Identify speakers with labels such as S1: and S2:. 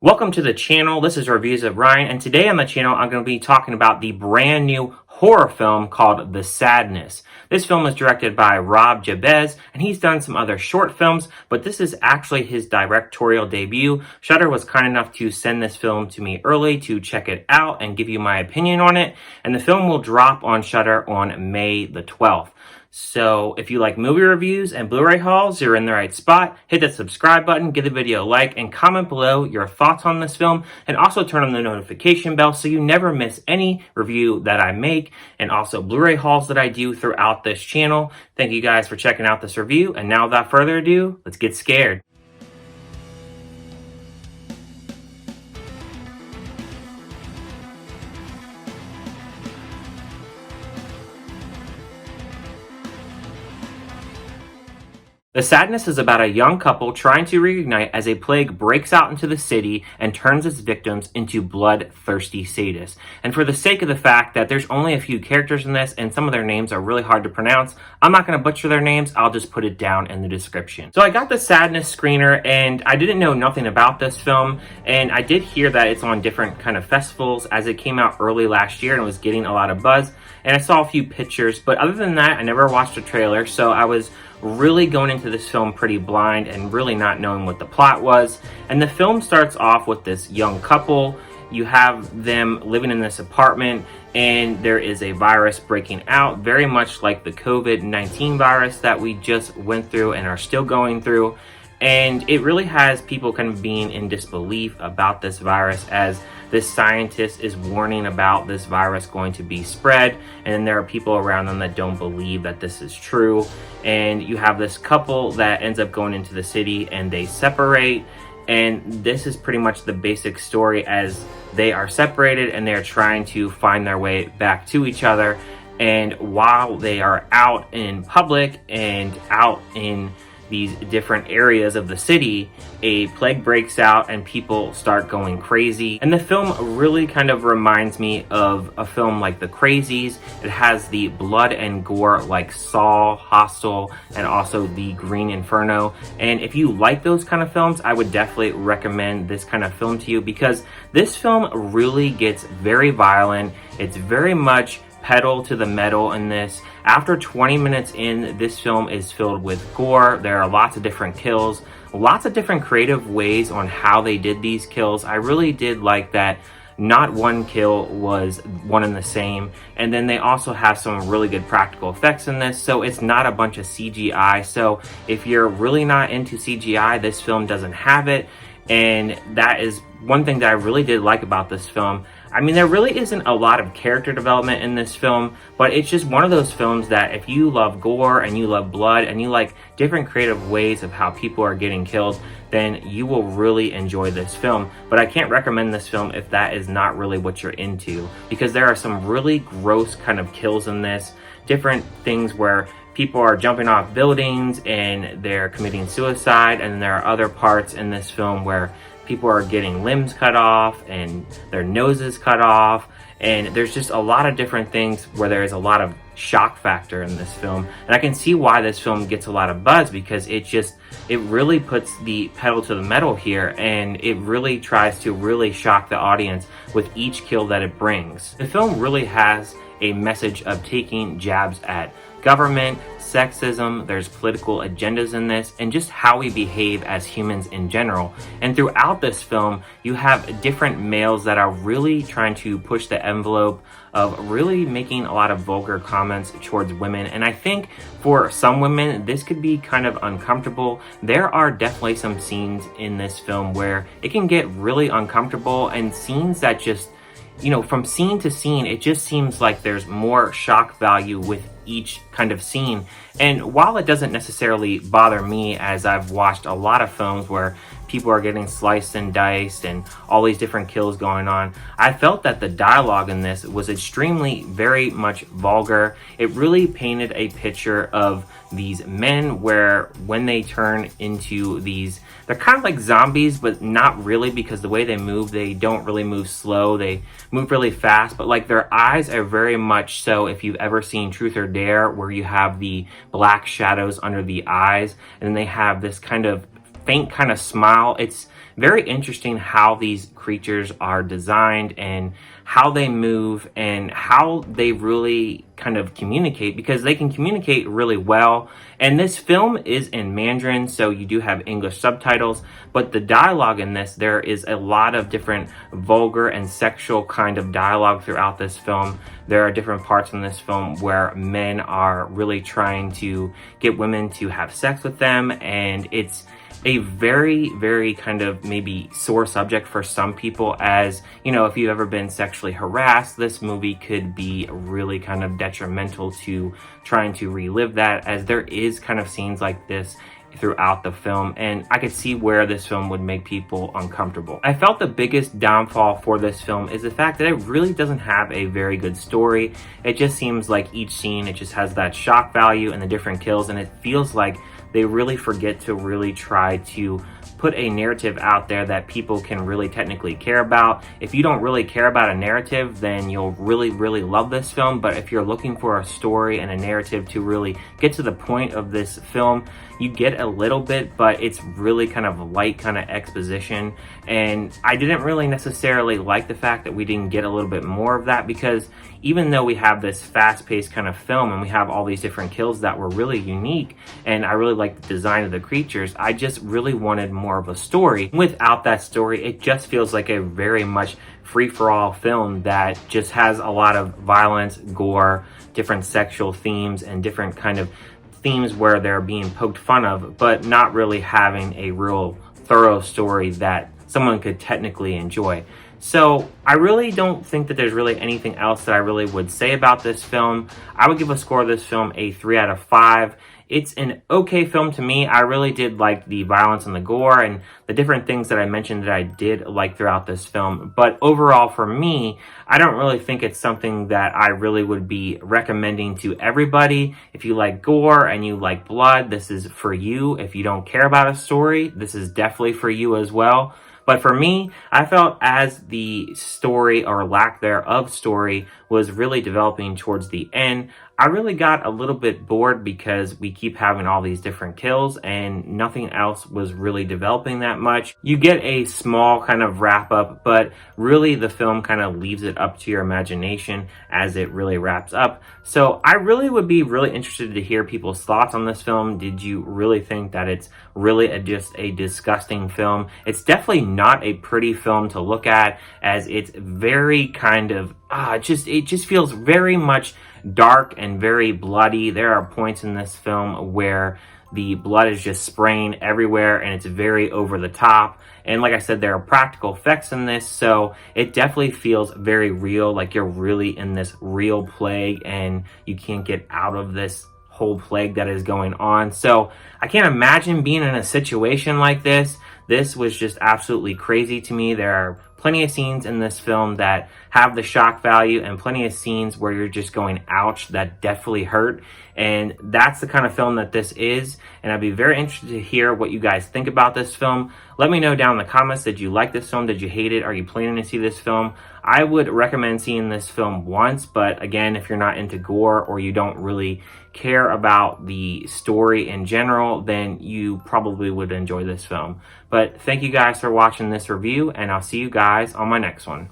S1: Welcome to the channel. This is Reviews of Ryan, and today on the channel I'm going to be talking about the brand new horror film called The Sadness. This film is directed by Rob Jabez, and he's done some other short films, but this is actually his directorial debut. Shudder was kind enough to send this film to me early to check it out and give you my opinion on it, and the film will drop on Shudder on May the 12th. So if you like movie reviews and Blu-ray hauls, you're in the right spot. Hit that subscribe button, give the video a like, and comment below your thoughts on this film. And also turn on the notification bell so you never miss any review that I make, and also Blu-ray hauls that I do throughout this channel. Thank you guys for checking out this review. And now without further ado, let's get scared. The Sadness is about a young couple trying to reunite as a plague breaks out into the city and turns its victims into bloodthirsty sadists. And for the sake of the fact that there's only a few characters in this and some of their names are really hard to pronounce, I'm not going to butcher their names. I'll just put it down in the description. So I got the Sadness screener, and I didn't know nothing about this film, and I did hear that it's on different kind of festivals as it came out early last year and was getting a lot of buzz. And I saw a few pictures, but other than that, I never watched a trailer, so I was really going into this film pretty blind and really not knowing what the plot was. And the film starts off with this young couple. You have them living in this apartment, and there is a virus breaking out, very much like the COVID-19 virus that we just went through and are still going through. And it really has people kind of being in disbelief about this virus, as this scientist is warning about this virus going to be spread, and then there are people around them that don't believe that this is true. And you have this couple that ends up going into the city and they separate, and this is pretty much the basic story as they are separated and they're trying to find their way back to each other. And while they are out in public and out in these different areas of the city, a plague breaks out and people start going crazy. And the film really kind of reminds me of a film like The Crazies. It has the blood and gore like Saw, Hostel, and also The Green Inferno. And if you like those kind of films, I would definitely recommend this kind of film to you, because this film really gets very violent. It's very much pedal to the metal in this. After 20 minutes in, this film is filled with gore. There are lots of different kills, lots of different creative ways on how they did these kills. I really did like that not one kill was one and the same. And then they also have some really good practical effects in this, so it's not a bunch of CGI. So if you're really not into CGI, this film doesn't have it. And that is one thing that I really did like about this film. I mean, there really isn't a lot of character development in this film, but it's just one of those films that if you love gore and you love blood and you like different creative ways of how people are getting killed, then you will really enjoy this film. But I can't recommend this film if that is not really what you're into, because there are some really gross kind of kills in this, different things where people are jumping off buildings and they're committing suicide, and there are other parts in this film where people are getting limbs cut off and their noses cut off, and there's just a lot of different things where there's a lot of shock factor in this film. And I can see why this film gets a lot of buzz, because it really puts the pedal to the metal here, and it really tries to really shock the audience with each kill that it brings. The film really has a message of taking jabs at government, sexism, there's political agendas in this, and just how we behave as humans in general. And throughout this film, you have different males that are really trying to push the envelope of really making a lot of vulgar comments towards women. And I think for some women, this could be kind of uncomfortable. There are definitely some scenes in this film where it can get really uncomfortable, and scenes that just, you know, from scene to scene, it just seems like there's more shock value with each kind of scene. And while it doesn't necessarily bother me, as I've watched a lot of films where people are getting sliced and diced and all these different kills going on, I felt that the dialogue in this was extremely, very much vulgar. It really painted a picture of these men where when they turn into these, they're kind of like zombies, but not really, because the way they move, they don't really move slow, they move really fast, but like their eyes are very much so, if you've ever seen Truth or Dare, where you have the black shadows under the eyes, and then they have this kind of faint kind of smile. It's very interesting how these creatures are designed and how they move and how they really kind of communicate, because they can communicate really well. And this film is in Mandarin, so you do have English subtitles, but the dialogue in this, there is a lot of different vulgar and sexual kind of dialogue throughout this film. There are different parts in this film where men are really trying to get women to have sex with them, and it's a very, very kind of maybe sore subject for some people. As you know, if you've ever been sexually harassed, this movie could be really kind of detrimental to trying to relive that, as there is kind of scenes like this throughout the film, and I could see where this film would make people uncomfortable. I felt the biggest downfall for this film is the fact that it really doesn't have a very good story. It just seems like each scene, it just has that shock value and the different kills, and it feels like they really forget to really try to put a narrative out there that people can really technically care about. If you don't really care about a narrative, then you'll really, really love this film. But if you're looking for a story and a narrative to really get to the point of this film, you get a little bit, but it's really kind of light kind of exposition. And I didn't really necessarily like the fact that we didn't get a little bit more of that, because even though we have this fast-paced kind of film and we have all these different kills that were really unique, and I really like the design of the creatures, I just really wanted more of a story. Without that story, it just feels like a very much free-for-all film that just has a lot of violence, gore, different sexual themes, and different kind of themes where they're being poked fun of, but not really having a real thorough story that someone could technically enjoy. So I really don't think that there's really anything else that I really would say about this film. I would give a score of this film a 3 out of 5. It's an okay film to me. I really did like the violence and the gore and the different things that I mentioned that I did like throughout this film. But overall, for me, I don't really think it's something that I really would be recommending to everybody. If you like gore and you like blood, this is for you. If you don't care about a story, this is definitely for you as well. But for me, I felt as the story, or lack thereof story, was really developing towards the end, I really got a little bit bored, because we keep having all these different kills and nothing else was really developing that much. You get a small kind of wrap up, but really the film kind of leaves it up to your imagination as it really wraps up. So I really would be really interested to hear people's thoughts on this film. Did you really think that it's really just a disgusting film? It's definitely not a pretty film to look at, as it's very kind of it just feels very much dark and very bloody. There are points in this film where the blood is just spraying everywhere and it's very over the top. And like I said, there are practical effects in this, so it definitely feels very real, like you're really in this real plague and you can't get out of this whole plague that is going on. So I can't imagine being in a situation like this. This was just absolutely crazy to me. There are plenty of scenes in this film that have the shock value, and plenty of scenes where you're just going, ouch, that definitely hurt. And that's the kind of film that this is. And I'd be very interested to hear what you guys think about this film. Let me know down in the comments, did you like this film? Did you hate it? Are you planning to see this film? I would recommend seeing this film once, but again, if you're not into gore or you don't really care about the story in general, then you probably would enjoy this film. But thank you guys for watching this review, and I'll see you guys on my next one.